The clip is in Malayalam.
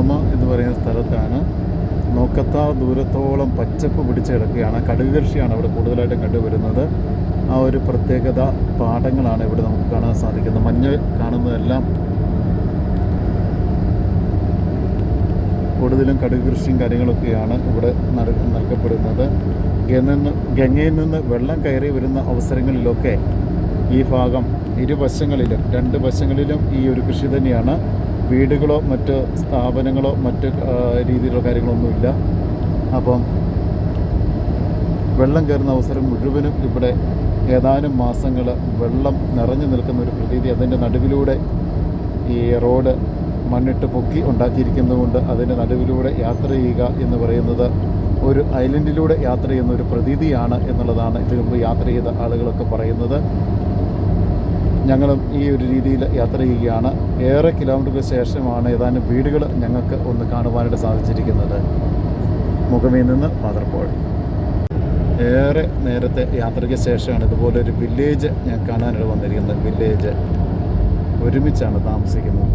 മുഖമ എന്ന് പറയുന്ന സ്ഥലത്താണ്. നോക്കത്താ ദൂരത്തോളം പച്ചപ്പ് പിടിച്ച് കിടക്കുകയാണ്. കടുക് കൃഷിയാണ് ഇവിടെ കൂടുതലായിട്ടും കണ്ടുവരുന്നത്. ആ ഒരു പ്രത്യേകത പാടങ്ങളാണ് ഇവിടെ നമുക്ക് കാണാൻ സാധിക്കുന്നത്. മഞ്ഞ് കാണുന്നതെല്ലാം കൂടുതലും കടുക് കൃഷിയും കാര്യങ്ങളൊക്കെയാണ് ഇവിടെ നൽകപ്പെടുന്നത്. ഗംഗയിൽ നിന്ന് വെള്ളം കയറി വരുന്ന അവസരങ്ങളിലൊക്കെ ഈ ഭാഗം ഇരുവശങ്ങളിലും 2 വശങ്ങളിലും ഈ ഒരു കൃഷി തന്നെയാണ്. വീടുകളോ മറ്റ് സ്ഥാപനങ്ങളോ മറ്റ് രീതിയിലുള്ള കാര്യങ്ങളൊന്നുമില്ല. അപ്പം വെള്ളം കയറുന്ന അവസരം മുഴുവനും ഇവിടെ ഏതാനും മാസങ്ങൾ വെള്ളം നിറഞ്ഞു നിൽക്കുന്ന ഒരു പ്രതീതി. അതിൻ്റെ നടുവിലൂടെ ഈ റോഡ് മണ്ണിട്ട് പൊക്കി ഉണ്ടാക്കിയിരിക്കുന്നതുകൊണ്ട് അതിൻ്റെ നടുവിലൂടെ യാത്ര ചെയ്യുക എന്ന് പറയുന്നത് ഒരു ഐലൻഡിലൂടെ യാത്ര ചെയ്യുന്ന ഒരു പ്രതീതിയാണ് എന്നുള്ളതാണ് ഇതിനു മുമ്പ് യാത്ര ചെയ്ത ആളുകളൊക്കെ പറയുന്നത്. ഞങ്ങളും ഈ ഒരു രീതിയിൽ യാത്ര ചെയ്യുകയാണ്. ഏറെ കിലോമീറ്റർക്ക് ശേഷമാണ് ഏതാനും വീടുകൾ ഞങ്ങൾക്ക് ഒന്ന് കാണുവാനായിട്ട് സാധിച്ചിരിക്കുന്നത്. മുഖമയിൽ നിന്ന് മാതർപോൾ. ഏറെ നേരത്തെ യാത്രയ്ക്ക് ശേഷമാണ് ഇതുപോലൊരു വില്ലേജ് ഞാൻ കാണാനായിട്ട് വന്നിരിക്കുന്നത്. വില്ലേജ് ഒരുമിച്ചാണ് താമസിക്കുന്നത്.